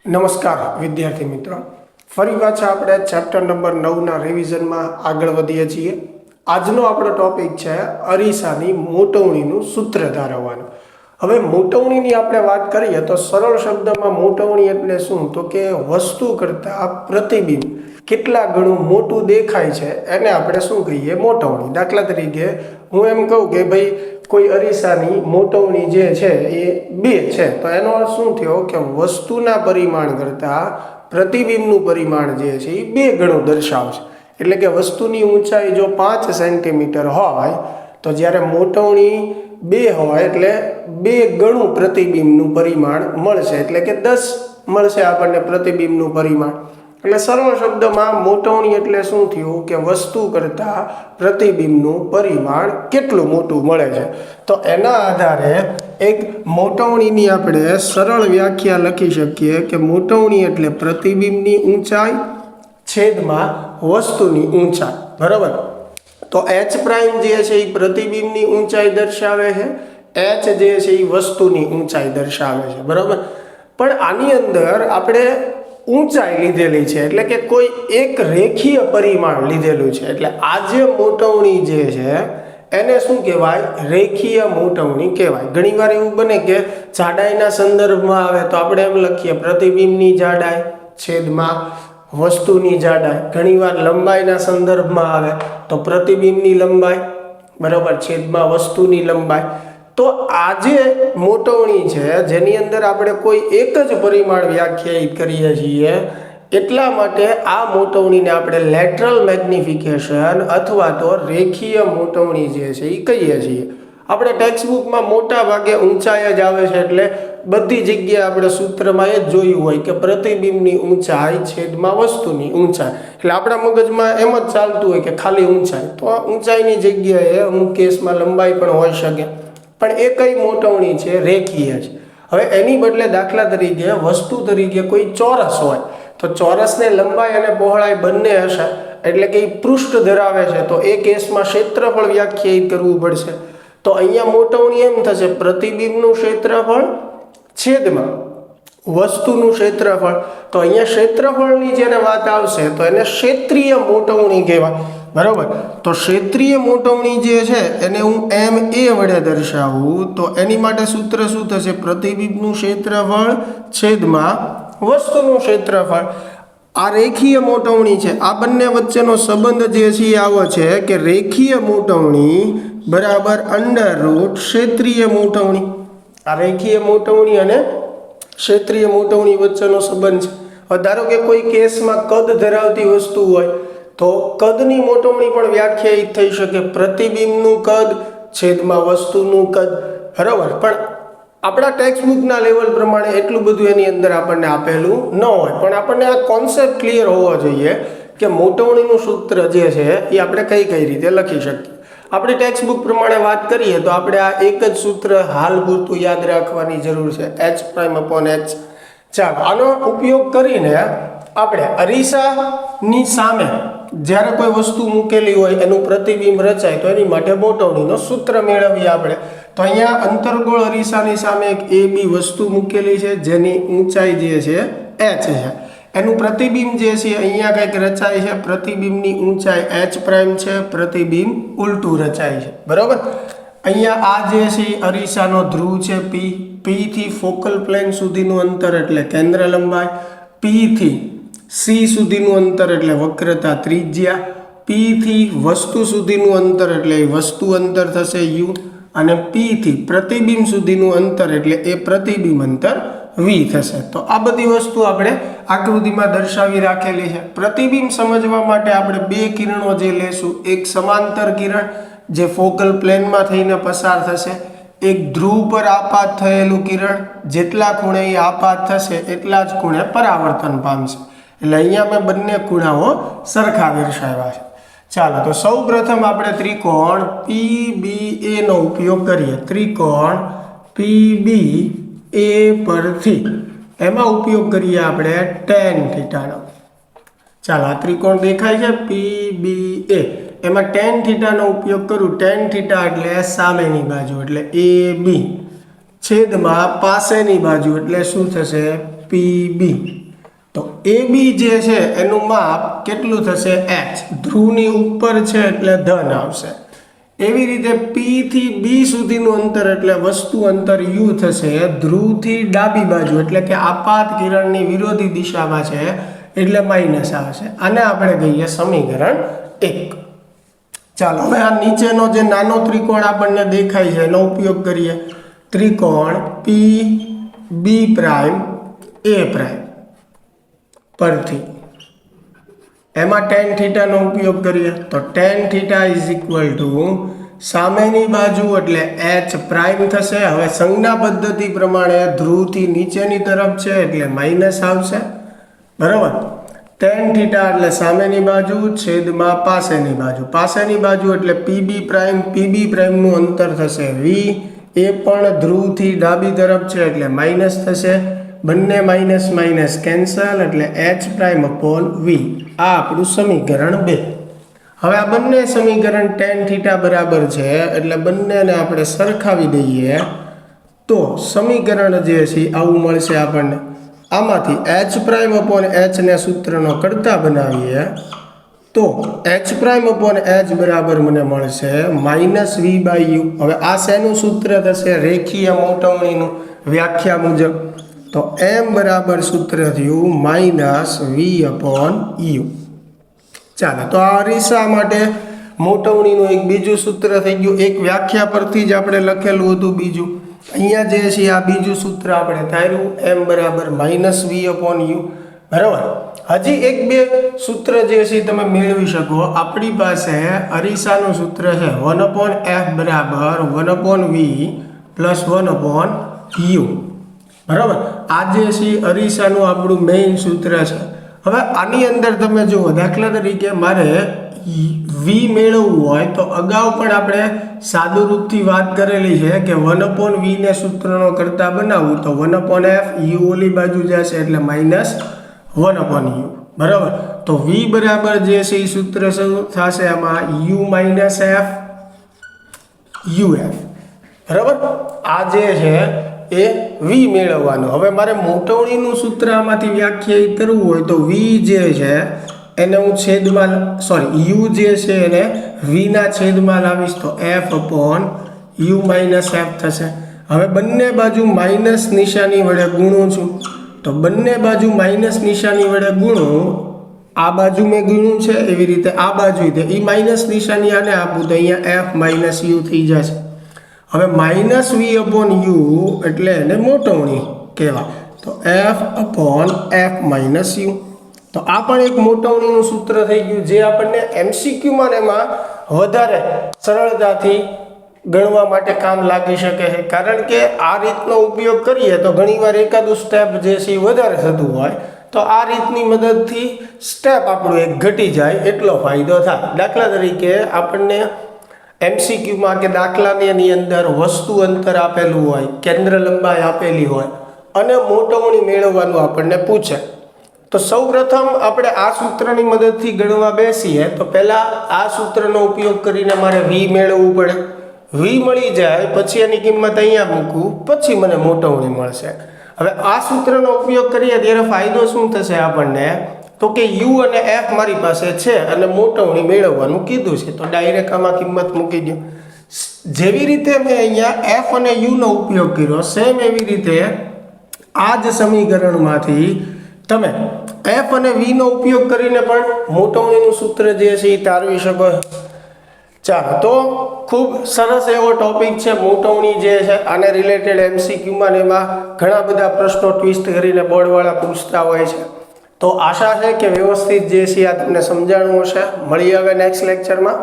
નમસ્કાર વિદ્યાર્થી મિત્રો, ફરી પાછા આપણે ચેપ્ટર નંબર 9ના રિવિઝનમાં આગળ વધીએ છીએ. આજનો આપણો ટોપિક છે અરીસાની મોટવણીનું સૂત્ર ધારવવાનું. હવે મોટવણીની આપણે વાત કરીએ તો સરળ શબ્દમાં મોટવણી એટલે શું? તો કે વસ્તુ કરતાં પ્રતિબિંબ કેટલા ગણું મોટું દેખાય છે એને આપણે શું કહીએ? મોટવણી. દાખલા તરીકે હું એમ કહું કે ભાઈ કોઈ અરીસાની મોટવણી જે છે એ 2 છે, તો એનો અર્થ શું થયો કે વસ્તુના પરિમાણ કરતાં પ્રતિબિંબનું પરિમાણ જે છે એ 2 ગણું દર્શાવશે. એટલે કે વસ્તુની ઊંચાઈ જો 5 સેન્ટીમીટર હોય તો જ્યારે મોટવણી 2 હોય એટલે 2 ગણું પ્રતિબિંબનું પરિમાણ મળશે, એટલે કે 10 મળશે આપણને પ્રતિબિંબનું પરિમાણ. એટલે સરળ શબ્દમાં મોટવણી એટલે શું થયું કે વસ્તુ કરતાં પ્રતિબિંબનું પરિમાણ કેટલું મોટું મળે છે. તો એના આધારે એક મોટવણીની આપણે સરળ વ્યાખ્યા લખી શકીએ કે મોટવણી એટલે પ્રતિબિંબની ઊંચાઈ છેદમાં વસ્તુની ઊંચાઈ. બરાબર? તો h પ્રાઇમ જે છે એ પ્રતિબિંબની ઊંચાઈ દર્શાવે છે, h જે છે એ વસ્તુની ઊંચાઈ દર્શાવે છે. બરાબર? પણ આની અંદર આપણે ઊંચાઈ લીધેલી છે, એટલે કે કોઈ એક રેખીય પરિમાણ લીધેલું છે. એટલે આ જે મોટવણી જે છે એને શું કહેવાય? રેખીય મોટવણી કહેવાય. ઘણીવાર એવું બને કે જાડાઈના સંદર્ભમાં આવે તો આપણે એમ લખીએ પ્રતિબિંબની જાડાઈ છેદમાં વસ્તુની જાડાઈ. ઘણીવાર લંબાઈના સંદર્ભમાં આવે તો પ્રતિબિંબની લંબાઈ બરાબર છેદમાં વસ્તુની લંબાઈ. તો આ જે મોટવણી છે જેની અંદર આપણે કોઈ એક જ પરિમાણ વ્યાખ્યાયિત કરીએ છીએ, એટલા માટે આ મોટવણીને આપણે લેટરલ મેગ્નિફિકેશન અથવા તો રેખીય મોટવણી જે છે એ કહીએ છીએ. આપણે ટેક્સ્ટબુકમાં મોટા ભાગે ઊંચાઈ જ આવે છે, એટલે બધી જગ્યાએ આપણે સૂત્રમાં એ જ જોયું હોય કે પ્રતિબિંબની ઊંચાઈ છેદમાં વસ્તુની ઊંચાઈ. એટલે આપણા મગજમાં એમ જ ચાલતું હોય કે ખાલી ઊંચાઈ. તો આ ઊંચાઈની જગ્યાએ અમુક કેસમાં લંબાઈ પણ હોઈ શકે, પણ એ કઈ મોટવણી છે? રેખીય છે. હવે એની બદલે દાખલા તરીકે વસ્તુ તરીકે કોઈ ચોરસ હોય તો ચોરસને લંબાઈ અને પહોળાઈ બંને હશે, એટલે કે એ પૃષ્ઠ ધરાવે છે, તો એ કેસમાં ક્ષેત્રફળ વ્યાખ્યાયિત કરવું પડશે. તો અહીંયા મોટવણી એમ થશે પ્રતિબિંબનું ક્ષેત્રફળ છેદમાં વસ્તુનું ક્ષેત્રફળ. તો અહીંયા ક્ષેત્રફળની જ્યારે વાત આવશે તો એને ક્ષેત્રીય મોટવણી કહેવાય. બરાબર? તો ક્ષેત્રીય મોટવણી જે છે એને હું MA વડે દર્શાવું તો એની માટે સૂત્ર શું થશે? પ્રતિબિંબનું ક્ષેત્રફળ છેદમાં વસ્તુનું ક્ષેત્રફળ. આ રેખીય મોટવણી છે. આ બંને વચ્ચેનો સંબંધ જે છે એ આવો છે કે રેખીય મોટવણી બરાબર √ ક્ષેત્રીય મોટવણી. આ રેખીય મોટવણી અને ક્ષેત્રીય મોટવણી વચ્ચેનો સંબંધ છે. હવે ધારો કે કોઈ કેસમાં કદ ધરાવતી વસ્તુ હોય તો કદની મોટવણી પણ વ્યાખ્યાયિત થઈ શકે. પ્રતિબિંબનું કદ છેદમાં વસ્તુનું કદ. બરાબર? પણ આપણા ટેક્સ્ટબુકના લેવલ પ્રમાણે એટલું બધું એની અંદર આપણને આપેલું ન હોય, પણ આપણને આ કોન્સેપ્ટ ક્લિયર હોવો જોઈએ કે મોટવણીનું સૂત્ર જે છે એ આપણે કઈ રીતે લખી શકીએ. આપણી ટેક્સ્ટબુક પ્રમાણે વાત કરીએ તો આપણે આ એક જ સૂત્ર હાલ પૂરતું યાદ રાખવાની જરૂર છે, h'/h. ચાલો, આનો ઉપયોગ કરીને આપણે અરીસાની સામે જ્યારે કોઈ વસ્તુ મૂકેલી હોય એનું પ્રતિબિંબ રચાય તો એની માટે મોટવણીનો સૂત્ર મેળવીએ આપણે. તો અહીંયા અંતર્ગોળ અરીસાની સામે એક AB વસ્તુ મૂકેલી છે જેની ઊંચાઈ જે છે h છે. એનું પ્રતિબિંબ જે છે અહીંયા કંઈક રચાય છે, પ્રતિબિંબની ઊંચાઈ h' છે, પ્રતિબિંબ ઉલટું રચાય છે. બરાબર? અહીંયા આ જે છે અરીસાનો ધ્રુવ છે P થી ફોકલ પ્લેન સુધીનું અંતર એટલે કેન્દ્ર લંબાઈ, P થી C સુધીનું અંતર એટલે વક્રતા ત્રિજ્યા, P થી વસ્તુ સુધીનું અંતર એટલે વસ્તુ અંતર થશે U, અને P થી પ્રતિબિંબ સુધીનું અંતર એટલે એ પ્રતિબિંબ અંતર V થશે. તો આ બધી વસ્તુ આપણે આકૃતિમાં દર્શાવી રાખેલી છે. પ્રતિબિંબ સમજવા માટે આપણે 2 કિરણો જે લેશું, એક સમાંતર કિરણ જે ફોકલ પ્લેનમાં થઈને પસાર થશે, એક ધ્રુવ પર આપાત થયેલું કિરણ જેટલા ખૂણે એ આપાત થશે એટલા જ ખૂણે પરાવર્તન પામશે. એટલે અહીંયા મેં બંને ખૂણાઓ સરખા દર્શાવ્યા છે. ચાલો, તો સૌ પ્રથમ આપણે ત્રિકોણ PBA નો ઉપયોગ કરીએ. ત્રિકોણ PBA પરથી એમાં ઉપયોગ કરીએ આપણે tan θ નો. ચાલો, આ ત્રિકોણ દેખાય છે PBA, એમાં tan θ નો ઉપયોગ કરું. tan θ એટલે સામેની બાજુ એટલે AB છેદમાં પાસેની બાજુ એટલે શું થશે? PB. તો એ બી જે છે એનું માપ કેટલું થશે? h. ધ્રુવની ઉપર છે એટલે ધન આવશે. એવી રીતે પી થી બી સુધીનું અંતર એટલે વસ્તુ અંતર યુ થશે. ધ્રુવથી ડાબી બાજુ એટલે કે આપાત કિરણની વિરોધી દિશામાં છે એટલે માઇનસ આવશે. આને આપણે કહીએ સમીકરણ 1. ચાલો હવે આ નીચેનો જે નાનો ત્રિકોણ આપણને દેખાય છે એનો ઉપયોગ કરીએ. ત્રિકોણ પી બી પ્રાઇમ એ પ્રાઇમ પરથી એમાં tan θ નો ઉપયોગ કરીએ તો tan θ ઇઝ ઇક્વલ ટુ સામેની બાજુ એટલે h પ્રાઇમ થશે. હવે સંજ્ઞા પદ્ધતિ પ્રમાણે ધ્રુવથી નીચેની તરફ છે એટલે માઇનસ આવશે, બરાબર. tan θ એટલે સામેની બાજુ છેદમાં પાસેની બાજુ એટલે પીબી પ્રાઇમનું અંતર થશે v. એ પણ ધ્રુવથી ડાબી તરફ છે એટલે માઇનસ થશે. બંને માઇનસ માઇનસ કેન્સલ એટલે h પ્રાઇમ અપોન v. આ આપણું સમીકરણ 2. હવે આ બંને સમીકરણ tan θ બરાબર છે એટલે બંનેને આપણે સરખાવી દઈએ તો સમીકરણ જે છે આવું મળશે આપણને. આમાંથી h પ્રાઇમ અપોન h ને સૂત્રનો કરતા બનાવીએ તો h પ્રાઇમ અપોન h બરાબર મને મળશે -v/u. હવે આ શેનું સૂત્ર થશે? રેખીય મોટવણીનું વ્યાખ્યા મુજબ. તો m બરાબર સૂત્ર થયું -v/u. ચાલો તો આ અરીસા માટે મોટવણીનું એક બીજું સૂત્ર થઈ ગયું. એક વ્યાખ્યા પરથી જ આપણે લખેલું હતું બીજું. અહીંયા જે છે આ બીજું સૂત્ર આપણે ધાર્યું m બરાબર -v/u, બરાબર. હજી એક બે સૂત્ર જે છે તમે મેળવી શકો. આપણી પાસે અરીસાનું સૂત્ર છે 1/f બરાબર 1/v પ્લસ 1/u, બરાબર. આ જે છે અરીસાનું આપણું મેઇન સૂત્ર છે. હવે આની અંદર તમે જુઓ, દાખલા તરીકે મારે v મેળવવું હોય તો અગાઉ પણ આપણે સાદુરૂપથી વાત કરેલી છે કે 1/v ને સૂત્રનો કરતા બનાવવું તો 1/f u ઓલી બાજુ જશે એટલે -1/u, બરાબર. તો v બરાબર જે છે એ સૂત્ર શું થશે આમાં u - f uf, બરાબર. આ જે છે એ v મેળવવાનું. હવે મારે મોટવણીનું સૂત્ર આમાંથી વ્યાખ્યાયિત કરવું હોય તો v જે છે એને હું છેદમાં u જે છે એને v ના છેદમાં લાવીશ તો f/u - f થશે. હવે બંને બાજુ માઇનસ નિશાની વડે ગુણું છું તો બંને બાજુ માઇનસ નિશાની વડે ગુણું. આ બાજુ મેં ગુણ્યું છે એવી રીતે આ બાજુ એ માઇનસ નિશાની આને આપું તો અહીંયા f - u થઈ જશે. હવે -v/u એટલે એને મોટવણી કહેવાય તો f/f - u. તો આ પણ એક મોટવણીનું સૂત્ર થઈ ગયું જે આપણને MCQમાં ને એમાં વધારે સરળતાથી ગણવા માટે કામ લાગી શકે છે. કારણ કે આ રીતનો ઉપયોગ કરીએ તો ઘણીવાર એકાદું સ્ટેપ જે છે એ વધારે થતું હોય તો આ રીતની મદદથી સ્ટેપ આપણું એક ઘટી જાય એટલો ફાયદો થાય. દાખલા તરીકે આપણને MCQમાં કે દાખલાની અંદર વસ્તુ અંતર આપેલું હોય, કેન્દ્ર લંબાઈ આપેલી હોય અને મોટવણી મેળવવાનું આપણને પૂછે તો સૌપ્રથમ આપણે આ સૂત્રની મદદથી ગણવા બેસીએ તો પહેલાં આ સૂત્રનો ઉપયોગ કરીને મારે v મેળવવું પડે. v મળી જાય પછી એની કિંમત અહીંયા મૂકું પછી મને મોટવણી મળશે. હવે આ સૂત્રનો ઉપયોગ કરીએ ત્યારે ફાયદો શું થશે આપણને તો કે u અને f મારી પાસે છે અને મોટવણી મેળવવાનું કીધું છે તો ડાયરેક્ટ આમાં કિંમત મૂકી દો. જેવી રીતે મેં અહીંયા f અને u નો ઉપયોગ કર્યો સેમ એવી રીતે આ જ સમીકરણમાંથી તમે f અને v નો ઉપયોગ કરીને પણ મોટવણીનું સૂત્ર જે છે એ તારવી શકો. ચાલો તો ખૂબ સરસ એવો ટોપિક છે મોટવણી જે છે. આને રિલેટેડ MCQમાં એમાં ઘણા બધા પ્રશ્નો ટ્વિસ્ટ કરીને બોર્ડવાળા પૂછતા હોય છે. તો આશા છે કે વ્યવસ્થિત જે છે આ તમને સમજાણું હશે. મળીએ હવે નેક્સ્ટ લેક્ચરમાં.